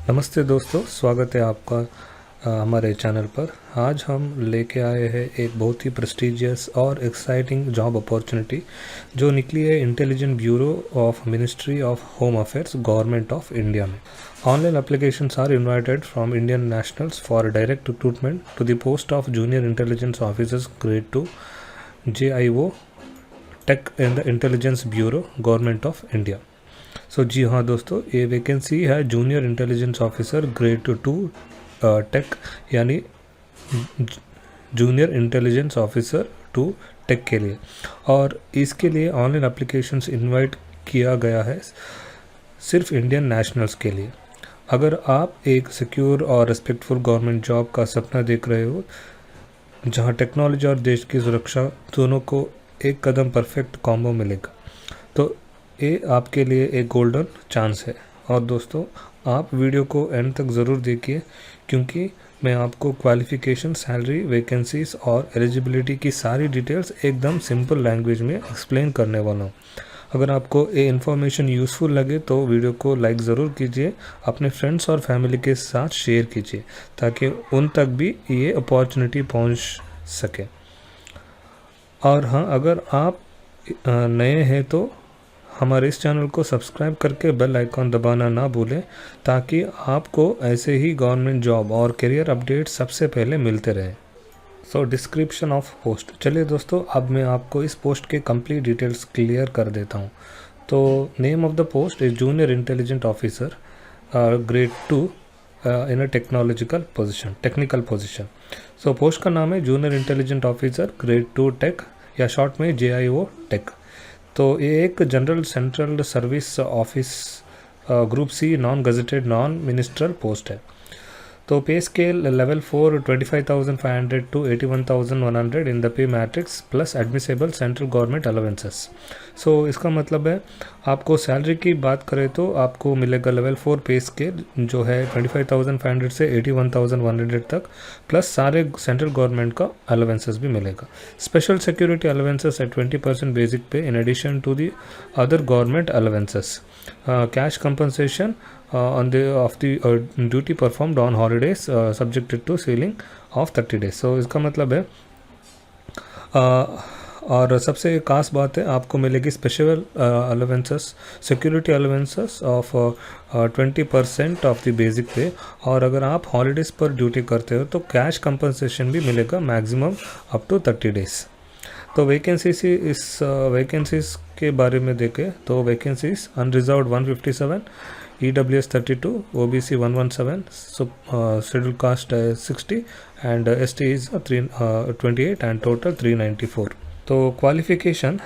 नमस्ते दोस्तों, स्वागत है आपका हमारे चैनल पर। आज हम लेके आए हैं एक बहुत ही प्रेस्टिजियस और एक्साइटिंग जॉब अपॉर्चुनिटी जो निकली है intelligent bureau of ministry of home affairs government of India में। Online applications are invited from Indian nationals for direct recruitment to the post of junior intelligence officers grade 2 JIO tech in the intelligence bureau government of India. So जी हाँ दोस्तों, ये vacancy है junior intelligence officer grade 2 tech यानी junior intelligence officer 2 take के लिए, और इसके लिए ऑनलाइन एप्लीकेशंस इनवाइट किया गया है सिर्फ इंडियन नेशनल्स के लिए। अगर आप एक सिक्योर और रिस्पेक्टफुल गवर्नमेंट जॉब का सपना देख रहे हो जहां टेक्नोलॉजी और देश की सुरक्षा दोनों को एक कदम परफेक्ट कॉम्बो मिलेगा, तो ये आपके लिए एक गोल्डन चांस है। और दोस्तों, आप वीडियो को एंड तक ज़रूर देखिए क्योंकि मैं आपको क्वालिफ़िकेशन, सैलरी, वैकेंसीज और एलिजिबिलिटी की सारी डिटेल्स एकदम सिंपल लैंग्वेज में एक्सप्लेन करने वाला हूँ। अगर आपको ये इन्फॉर्मेशन यूज़फुल लगे तो वीडियो को लाइक ज़रूर कीजिए, अपने फ्रेंड्स और फैमिली के साथ शेयर कीजिए ताकि उन तक भी ये अपॉर्चुनिटी पहुँच सके। और हाँ, अगर आप नए हैं तो हमारे इस चैनल को सब्सक्राइब करके बेल आइकॉन दबाना ना भूलें ताकि आपको ऐसे ही गवर्नमेंट जॉब और करियर अपडेट सबसे पहले मिलते रहें। सो डिस्क्रिप्शन ऑफ पोस्ट। चलिए दोस्तों, अब मैं आपको इस पोस्ट के कंप्लीट डिटेल्स क्लियर कर देता हूँ। तो name of the post is junior intelligent officer grade 2 in a technical position. So post का नाम है junior intelligent officer grade 2 tech या शॉर्ट में JIO टेक। तो ये एक general central service office group C non gazetted non ministerial post है। तो pay scale level 4 25,500 to 81,100 in the pay matrix plus admissible central government allowances. So इसका मतलब है, आपको सैलरी की बात करें तो आपको मिलेगा लेवल 4 पे स्केल जो है 25,500 से 81,100 तक, प्लस सारे सेंट्रल गवर्नमेंट का अलावेंसेस भी मिलेगा। Special security allowances at 20% basic pay in addition to the other government allowances. Cash compensation on the duty performed on holidays subjected to ceiling of 30 days। so इसका मतलब है और सबसे खास बात है, आपको मिलेगी special allowances, security allowances of 20% of the basic पे, और अगर आप हॉलीडेज़ पर ड्यूटी करते हो तो कैश कंपनसेशन भी मिलेगा मैक्सिमम अप टू 30 डेज। तो वैकेंसीज के बारे में देखें तो vacancies unreserved 157, EWS 32, OBC 117, schedule caste 60 and ST is 28 and total 394। तो qualification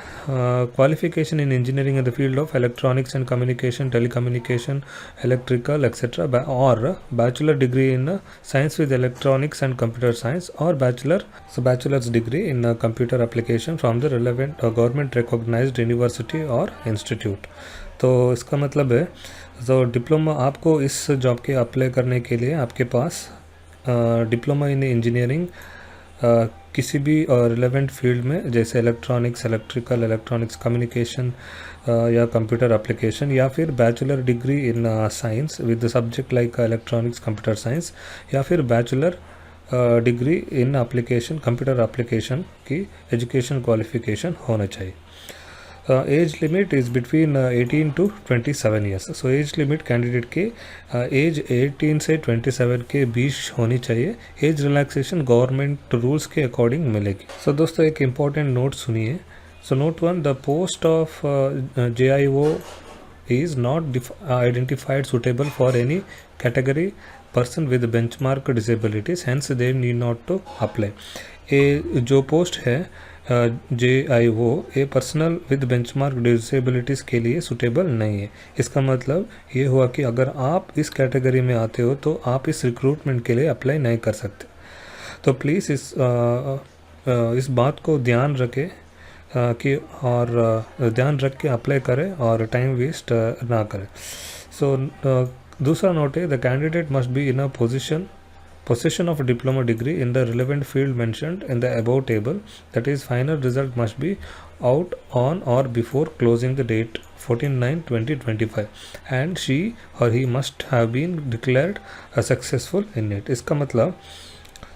in engineering in the field of electronics and communication, telecommunication, electrical etcetera, और bachelor degree in science with electronics and computer science, और bachelor's degree in computer application from the relevant government recognised university और institute. तो इसका मतलब है, तो diploma आपको इस जॉब के अप्लाई करने के लिए आपके पास डिप्लोमा इन इंजीनियरिंग किसी भी रिलेवेंट फील्ड में, जैसे इलेक्ट्रॉनिक्स, इलेक्ट्रॉनिक्स कम्युनिकेशन या कंप्यूटर एप्लीकेशन, या फिर bachelor degree in science with subject like electronics computer science, या फिर बैचलर डिग्री इन एप्लीकेशन कंप्यूटर एप्लीकेशन की एजुकेशन क्वालिफिकेशन होना चाहिए। Age limit is between 18 to 27 years. So age limit candidate के as 18 से 27 के बीच होनी चाहिए। एज रिलैक्सेशन गवर्नमेंट रूल्स के अकॉर्डिंग मिलेगी। सो दोस्तों, एक इम्पॉर्टेंट नोट सुनिए। So note 1, the post of JIO is not identified suitable for any category person with benchmark disabilities, hence they need not to apply। ये जो पोस्ट है JIO, ये personal with benchmark disabilities के लिए suitable नहीं है। इसका मतलब ये हुआ कि अगर आप इस कैटेगरी में आते हो तो आप इस रिक्रूटमेंट के लिए अप्लाई नहीं कर सकते। तो प्लीज़ इस बात को ध्यान रखें ध्यान रख के अप्लाई करें और टाइम वेस्ट ना करें। सो दूसरा नोट है, the candidate must be in a position possession of a diploma degree in the relevant field mentioned in the above table, that is final result must be out on or before closing the date 14/9/2025 and she or he must have been declared a successful in it. इसका मतलब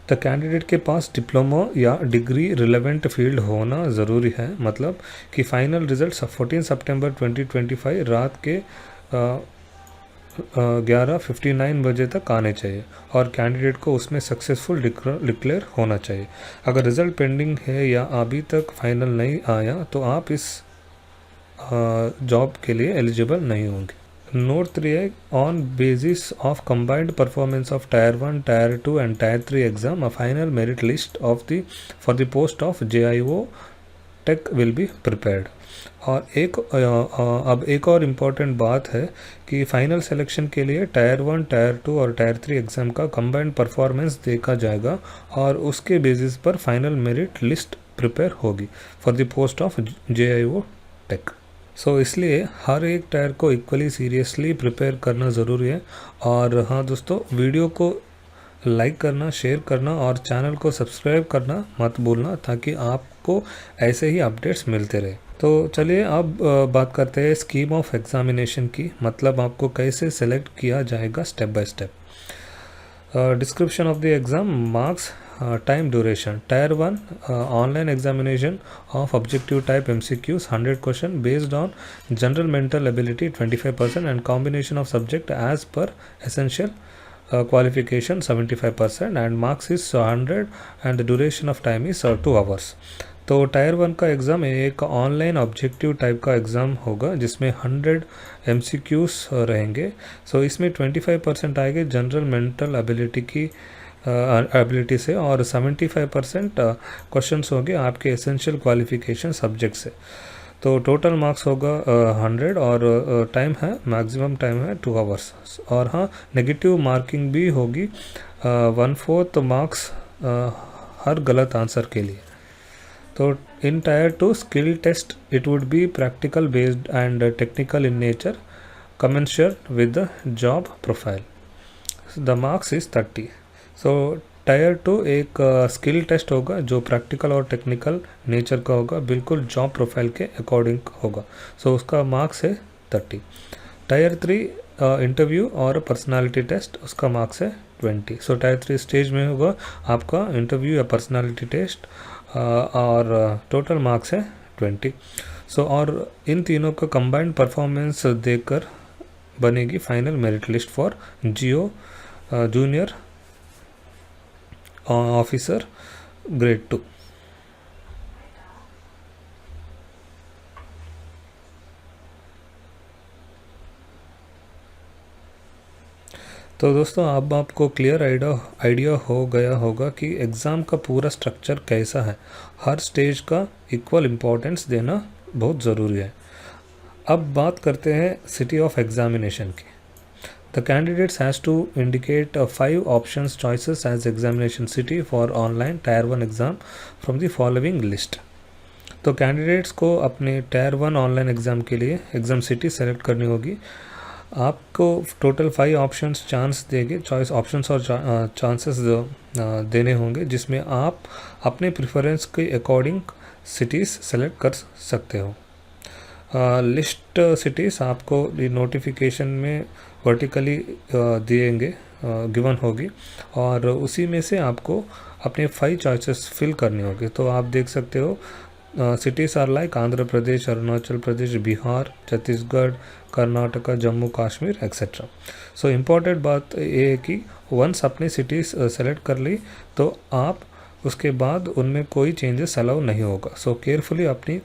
the candidate के पास diploma या degree relevant field होना ज़रूरी है, मतलब कि final result 14 सितंबर 2025 रात के 11:59 बजे तक आने चाहिए और कैंडिडेट को उसमें सक्सेसफुल डिक्लेयर होना चाहिए। अगर रिज़ल्ट पेंडिंग है या अभी तक फाइनल नहीं आया तो आप इस जॉब के लिए एलिजिबल नहीं होंगे। Note 3 on basis of combined performance of Tier 1, Tier 2 and Tier 3 exam, a final merit list for the post of JIO Tech will be prepared. और अब एक और इम्पॉर्टेंट बात है कि फाइनल सिलेक्शन के लिए Tier 1, Tier 2 और Tier 3 एग्ज़ाम का कंबाइंड परफॉर्मेंस देखा जाएगा और उसके बेसिस पर फाइनल मेरिट लिस्ट प्रिपेयर होगी for the post of JIO Tech। सो इसलिए हर एक टायर को इक्वली सीरियसली प्रिपेयर करना ज़रूरी है। और हाँ दोस्तों, वीडियो को लाइक करना, शेयर करना और चैनल को सब्सक्राइब करना मत भूलना ताकि आपको ऐसे ही अपडेट्स मिलते रहे। तो चलिए अब बात करते हैं स्कीम ऑफ एग्जामिनेशन की, मतलब आपको कैसे सेलेक्ट किया जाएगा step by step. Description of the exam, marks, time duration. Tier 1 online examination of objective type MCQs 100 question based on general mental ability 25% and combination of subject as per essential qualification 75% and marks is 100 and the duration of time is 2 hours। तो tyre 1 का exam एक online objective type का exam होगा जिसमें 100 MCQs रहेंगे। सो इसमें 25% आएंगे general mental ability से और 75% क्वेश्चंस होंगे आपके एसेंशियल क्वालिफिकेशन सब्जेक्ट से। तो टोटल मार्क्स होगा 100 और टाइम है, मैक्सिमम टाइम है 2 आवर्स। और हाँ, नेगेटिव मार्किंग भी होगी 1/4 मार्क्स हर गलत आंसर के लिए। तो in tier 2 skill test it would be practical based and technical in nature commensurate with the job profile. The marks is 30। So tier 2 एक स्किल टेस्ट होगा जो प्रैक्टिकल और टेक्निकल नेचर का होगा, बिल्कुल जॉब प्रोफाइल के अकॉर्डिंग होगा। सो उसका मार्क्स है 30। टायर 3 इंटरव्यू और पर्सनालिटी टेस्ट, उसका मार्क्स है 20। सो टायर 3 स्टेज में होगा आपका इंटरव्यू या पर्सनालिटी टेस्ट और टोटल मार्क्स है 20। सो और इन तीनों का कंबाइंड परफॉर्मेंस देकर बनेगी final merit list for Jio junior officer grade 2। तो दोस्तों, अब आपको क्लियर आइडिया हो गया होगा कि एग्ज़ाम का पूरा स्ट्रक्चर कैसा है। हर स्टेज का इक्वल इम्पोर्टेंस देना बहुत ज़रूरी है। अब बात करते हैं सिटी ऑफ एग्जामिनेशन की। The candidates has to indicate 5 options choices as examination city for online Tier 1 exam from the following list। तो कैंडिडेट्स को अपने Tier 1 ऑनलाइन एग्ज़ाम के लिए एग्ज़ाम सिटी सेलेक्ट करनी होगी। आपको टोटल 5 ऑप्शंस चांस देंगे, चॉइस ऑप्शंस और चांसेस देने होंगे जिसमें आप अपने प्रेफरेंस के अकॉर्डिंग सिटीज़ सेलेक्ट कर सकते हो। लिस्ट सिटीज़ आपको नोटिफिकेशन में वर्टिकली दिएंगे, गिवन होगी और उसी में से आपको अपने 5 चॉइसेस फिल करनी होगी। तो आप देख सकते हो cities are like Andhra Pradesh, Arunachal Pradesh, Bihar, Chhattisgarh, Karnataka, Jammu Kashmir etcetera. So important बात ये है कि वंस अपनी सिटीज़ सेलेक्ट कर ली तो आप उसके बाद उनमें कोई चेंजेस अलाउ नहीं होगा। सो केयरफुली अपनी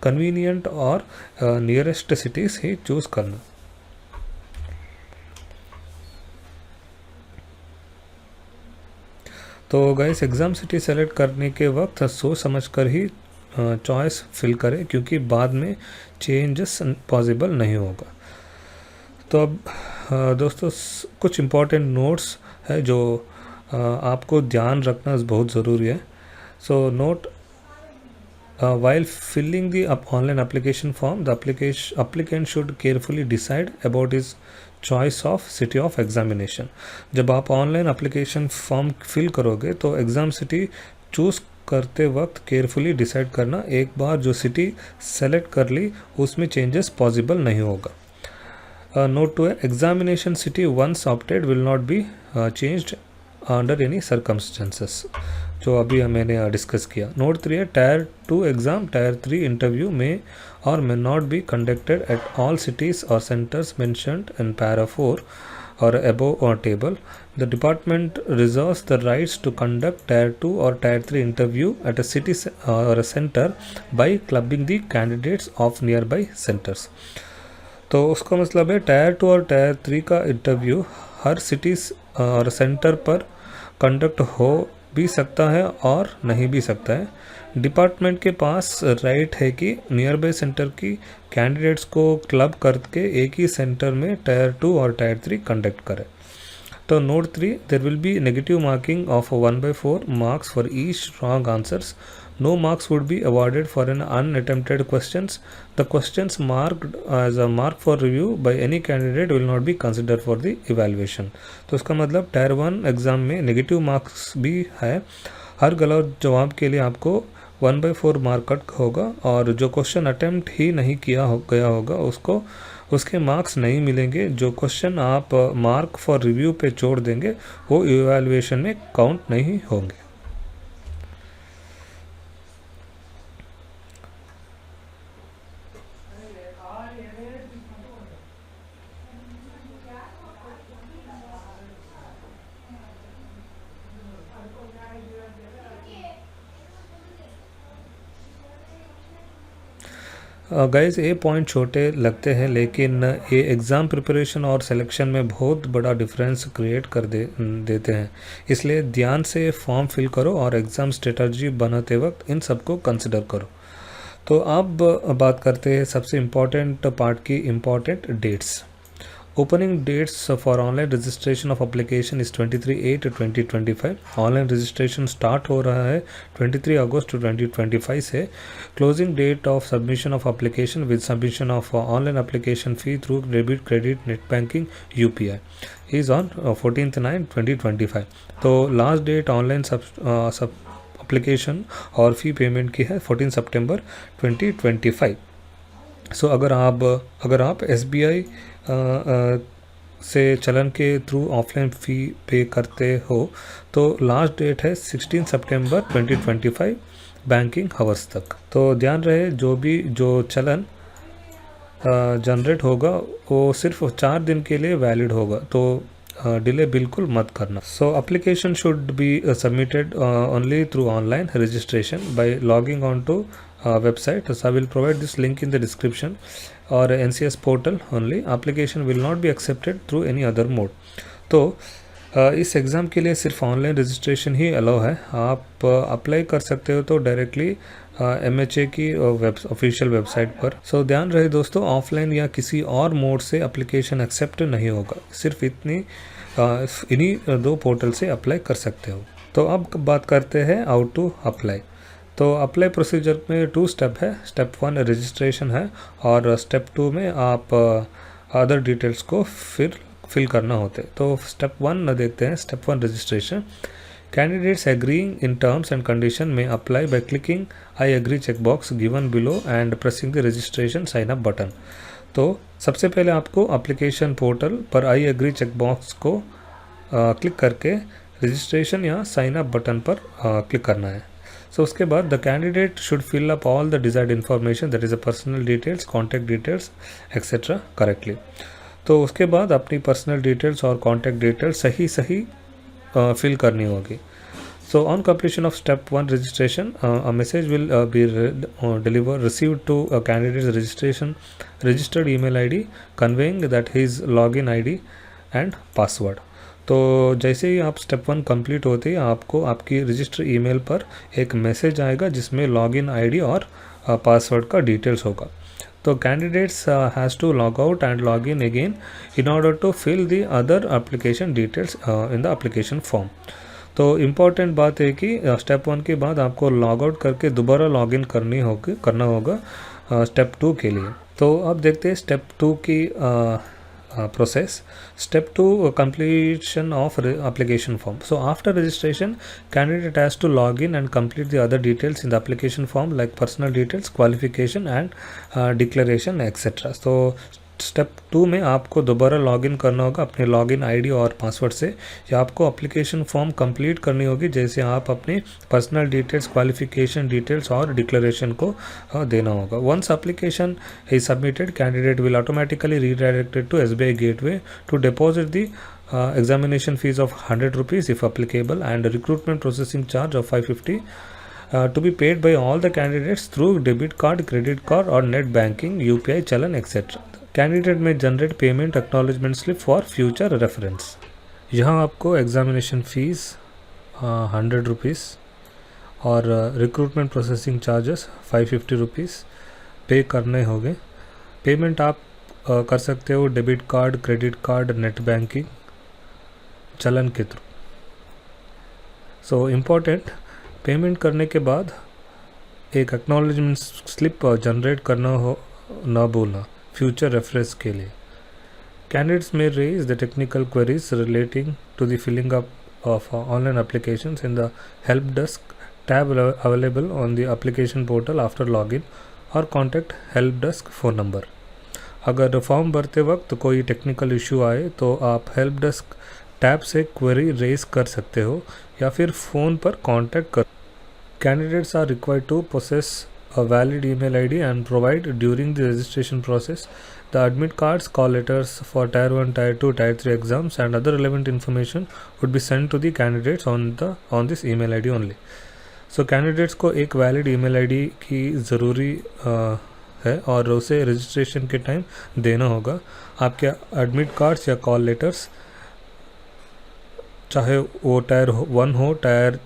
कन्वीनियंट और नियरेस्ट सिटीज़ ही चूज़ करना। तो गाइस, एग्ज़ाम सिटी सेलेक्ट करने के वक्त सोच समझ कर ही चॉइस फिल करें क्योंकि बाद में चेंजेस पॉसिबल नहीं होगा। तो अब दोस्तों कुछ इम्पॉर्टेंट नोट्स है जो आपको ध्यान रखना बहुत ज़रूरी है। So note, while filling the online application form, the applicant should carefully decide about his choice of city of examination. जब आप ऑनलाइन एप्लीकेशन फॉर्म फिल करोगे तो एग्ज़ाम सिटी चूज़ करते वक्त केयरफुली डिसाइड करना, एक बार जो सिटी सेलेक्ट कर ली उसमें चेंजेस पॉसिबल नहीं होगा। Note to examination city once opted will not be changed under any circumstances, जो अभी मैंने डिस्कस किया। नोट 3 है टायर 2 एग्ज़ाम, टायर 3 इंटरव्यू में or may not be conducted at all cities or centers mentioned in para 4 or above or table. The department reserves the rights to conduct tier 2 or tier 3 interview at a city or a center by clubbing the candidates of nearby centers. तो उसका मतलब है tier 2 और tyre 3 का interview हर cities और centre पर conduct हो भी सकता है और नहीं भी सकता है। डिपार्टमेंट के पास राइट है कि नियर बाय सेंटर की कैंडिडेट्स को क्लब करके एक ही सेंटर में टायर 2 और टायर 3 कंडक्ट करें। तो note 3, there will be negative marking of 1/4 marks for each wrong answers. No marks would be awarded for an unattempted questions. The questions marked as a mark for review by any candidate will not be considered for the evaluation. तो इसका मतलब tyre 1 exam में negative marks भी है। हर गलत जवाब के लिए आपको 1/4 मार्क कट होगा और जो क्वेश्चन अटेम्प्ट ही नहीं गया होगा उसके मार्क्स नहीं मिलेंगे। जो क्वेश्चन आप मार्क फॉर रिव्यू पे छोड़ देंगे वो इवैल्यूएशन में काउंट नहीं होंगे। गाइस ये पॉइंट छोटे लगते हैं लेकिन ये एग्ज़ाम प्रिपरेशन और सिलेक्शन में बहुत बड़ा डिफरेंस क्रिएट कर देते हैं। इसलिए ध्यान से फॉर्म फिल करो और एग्ज़ाम स्ट्रेटजी बनाते वक्त इन सबको कंसिडर करो। तो अब बात करते हैं सबसे इम्पॉर्टेंट पार्ट की, important dates. Opening dates for online registration of application is 23/8/2025। Online registration start हो रहा है 23 अगस्त 2025 से। Closing date of submission of application with submission of online application fee through debit credit net banking UPI is on 14/9/2025। तो last date online सब application और fee payment की है 14 सितंबर 2025। सो अगर आप SBI से चलन के थ्रू ऑफलाइन फ़ी पे करते हो तो लास्ट डेट है 16 सितंबर 2025 बैंकिंग हावर्स तक। तो ध्यान रहे जो चलन जनरेट होगा वो सिर्फ 4 दिन के लिए वैलिड होगा, तो डिले बिल्कुल मत करना। So application should be submitted only through online registration by logging on to website. So I will provide this link in the description or NCS portal only. Application will not be accepted through any other mode. तो इस exam के लिए सिर्फ online registration ही allow है। आप apply कर सकते हो तो डायरेक्टली MHA की ऑफिशियल वेबसाइट पर। सो ध्यान रहे दोस्तों, ऑफलाइन या किसी और मोड से एप्लीकेशन एक्सेप्ट नहीं होगा, सिर्फ इन्हीं 2 पोर्टल से अप्लाई कर सकते हो। तो अब बात करते हैं हाउ टू अप्लाई। तो अप्लाई प्रोसीजर में 2 स्टेप है। स्टेप 1 रजिस्ट्रेशन है और स्टेप 2 में आप अदर डिटेल्स को फिल करना होते। तो स्टेप 1 देखते हैं। Step 1 registration. Candidates agreeing in terms and condition may apply by clicking I agree check box given below and pressing the registration sign up button. तो सबसे पहले आपको एप्लीकेशन पोर्टल पर आई एग्री चेक बॉक्स को click करके registration या sign up button पर click करना है। So उसके बाद the candidate should fill up all the desired information, that is a personal details, contact details etcetera correctly. तो उसके बाद अपनी पर्सनल डिटेल्स और कॉन्टैक्ट डिटेल्स सही फिल करनी होगी। So on completion of step 1 registration a message will be received to a candidates registered email ID conveying that his login ID and password. तो जैसे ही आप स्टेप 1 कंप्लीट होते ही आपको आपकी रजिस्टर ईमेल पर एक मैसेज आएगा जिसमें लॉगिन ID और पासवर्ड का डिटेल्स होगा। तो candidates has to log out and log in again in order to fill the other application details in the application form. तो इम्पॉर्टेंट बात है कि स्टेप 1 के बाद आपको लॉग आउट करके दोबारा लॉग इन करना होगा स्टेप 2 के लिए। तो अब देखते हैं स्टेप 2 की process. Step 2, completion of application form. So after registration, candidate has to log in and complete the other details in the application form like personal details, qualification and declaration etc. So step 2 में आपको दोबारा login करना होगा अपने login ID और password से, या आपको एप्लीकेशन फॉर्म कंप्लीट करनी होगी जैसे आप अपनी पर्सनल डिटेल्स, क्वालिफिकेशन डिटेल्स और डिक्लेरेशन को देना होगा. Once application is submitted, candidate will automatically redirected to SBI gateway to deposit the examination fees of 100 rupees if applicable and recruitment processing charge of 550 to be paid by all the candidates through debit card, credit card or net banking, UPI, Challan etc. Candidate may generate payment acknowledgement slip for future reference. यहाँ आपको examination fees 100 rupees और recruitment processing charges 550 rupees पे करने होंगे. Payment आप कर सकते हो debit card, credit card, net banking, चलन के थ्रू. सो इम्पॉर्टेंट, पेमेंट करने के बाद एक एक्नॉलेजमेंट स्लिप जनरेट करना हो ना भूलना फ्यूचर रेफरेंस के लिए. Candidates may raise the technical queries relating to the filling up of online applications in the help desk tab available on the application portal after login और contact help desk phone number. अगर form भरते वक्त कोई technical issue आए तो आप help desk tab से query raise कर सकते हो या फिर फ़ोन पर कॉन्टैक्ट कर. Candidates are required to possess a valid email ID and provide during the registration process the admit cards, call letters for tier 1, tier 2, tier 3 exams and other relevant information would be sent to the candidates on this email ID only. So candidates को एक valid email ID की ज़रूरी है और उसे registration के time देना होगा. आपके admit cards या call letters चाहे वो tier 1 हो, tier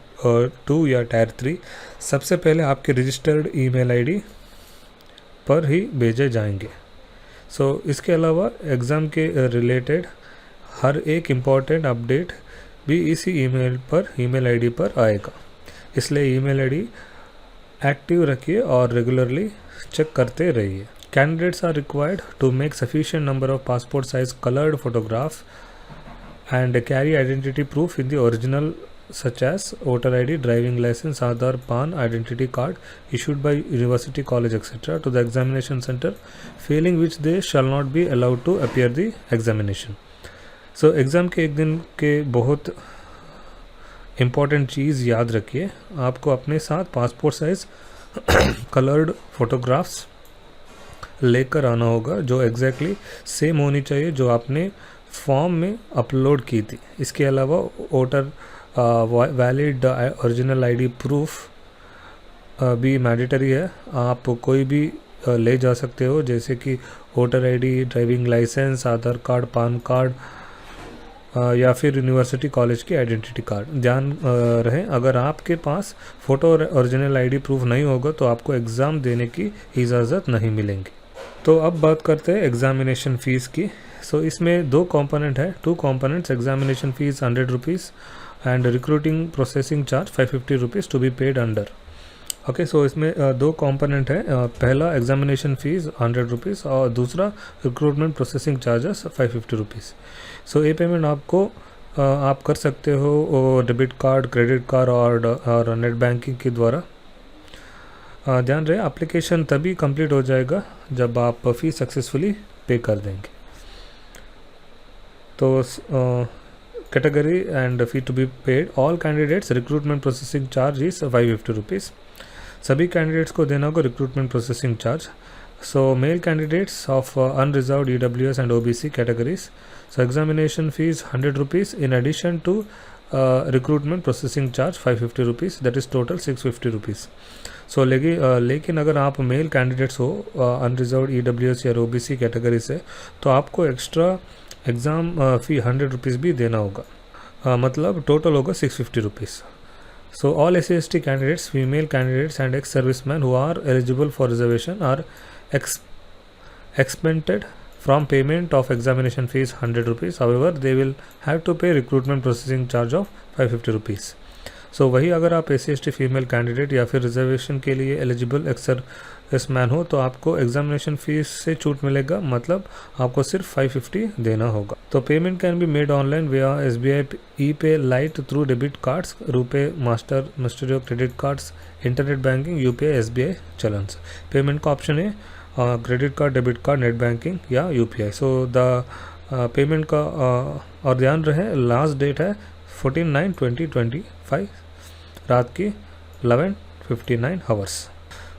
2 या tier 3, सबसे पहले आपके रजिस्टर्ड ईमेल आईडी पर ही भेजे जाएंगे. सो इसके अलावा एग्ज़ाम के रिलेटेड हर एक इम्पॉर्टेंट अपडेट भी इसी ईमेल आईडी पर आएगा. इसलिए ईमेल आईडी एक्टिव रखिए और रेगुलरली चेक करते रहिए. Candidates are required to make sufficient number of passport size coloured photograph and carry identity proof in the original such as voter ID, driving license, Aadhaar, PAN, identity card issued by university, college etc. to the examination center, failing which they shall not be allowed to appear the examination. So exam के एक दिन के बहुत important चीज़ याद रखिए, आपको अपने साथ पासपोर्ट साइज़ कलर्ड फोटोग्राफ्स लेकर आना होगा जो एग्जैक्टली सेम होनी चाहिए जो आपने फॉर्म में अपलोड की थी. इसके अलावा voter valid original ID proof भी मैंडेटरी है. आप कोई भी ले जा सकते हो जैसे कि वोटर आईडी, ड्राइविंग लाइसेंस, आधार कार्ड, पान कार्ड या फिर यूनिवर्सिटी कॉलेज की आइडेंटिटी कार्ड. ध्यान रहे अगर आपके पास फ़ोटो और ओरिजिनल आईडी प्रूफ नहीं होगा तो आपको एग्ज़ाम देने की इजाज़त नहीं मिलेंगी. तो अब बात करते हैं एग्ज़ामिनेशन फ़ीस की. सो इसमें दो कंपोनेंट है, 2 components. Examination fees 100 rupees and recruiting processing charge 550 rupees to be paid under. Okay, so इसमें 2 कंपोनेंट है. पहला एग्जामिनेशन फ़ीस 100 रुपीज़ और दूसरा रिक्रूटमेंट प्रोसेसिंग चार्जेस 550 रुपीज़. सो ये पेमेंट आपको आप कर सकते हो डेबिट कार्ड, क्रेडिट कार्ड और नेट बैंकिंग के द्वारा. ध्यान रहे एप्लीकेशन तभी कंप्लीट हो जाएगा जब आप फ़ीस सक्सेसफुली पे कर देंगे. तो category and fee to be paid. All candidates recruitment processing charge is 550 rupees. सभी कैंडिडेट्स को देना होगा recruitment processing charge. So male candidates of unreserved EWS and OBC categories, so examination fee 100 rupees in addition to recruitment processing charge 550 rupees, that is total 650 rupees. So लेकिन अगर आप male candidates हो unreserved EWS या OBC category से तो आपको extra exam फ़ी 100 rupees भी देना होगा. मतलब टोटल होगा 650 rupees. So all SC/ST candidates, female candidates and ex serviceman who are eligible for reservation are exempted from payment of examination fees 100 rupees. However, they will have to pay recruitment processing charge of 550 rupees. सो वही अगर आप SC/ST female candidate या फिर reservation के लिए eligible x man हो तो आपको एग्जामिनेशन फीस से छूट मिलेगा, मतलब आपको सिर्फ 550 देना होगा। तो payment can be made online via SBI e pay lite through debit cards, RuPay, master credit cards, internet banking, UPI, SBI challan. Payment का ऑप्शन है credit card, debit card, net banking या UPI। सो द पेमेंट का और ध्यान रहे last date है 14/9/2025 रात की 11:59 आवर्स।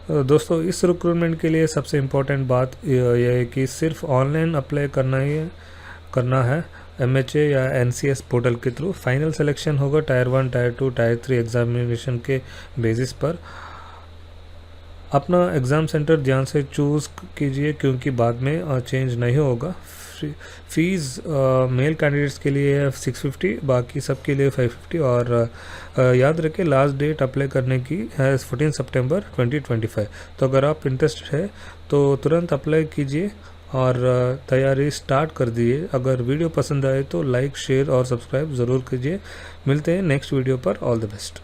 दोस्तों इस रिक्रूटमेंट के लिए सबसे इम्पोर्टेंट बात यह है कि सिर्फ ऑनलाइन अप्लाई करना है MHA या NCS पोर्टल के थ्रू। फाइनल सिलेक्शन होगा टायर 1, टायर 2, टायर 3 एग्जामिनेशन के बेसिस पर। अपना एग्ज़ाम सेंटर ध्यान से चूज़ कीजिए क्योंकि बाद में चेंज नहीं होगा। फीस मेल कैंडिडेट्स के लिए है 650, बाकी सब के लिए 550। और याद रखें लास्ट डेट अप्लाई करने की है 14 सितंबर 2025। तो अगर आप इंटरेस्टेड है तो तुरंत अप्लाई कीजिए और तैयारी स्टार्ट कर दिए। अगर वीडियो पसंद आए तो लाइक, शेयर और सब्सक्राइब ज़रूर कीजिए। मिलते हैं नेक्स्ट वीडियो पर। All the best.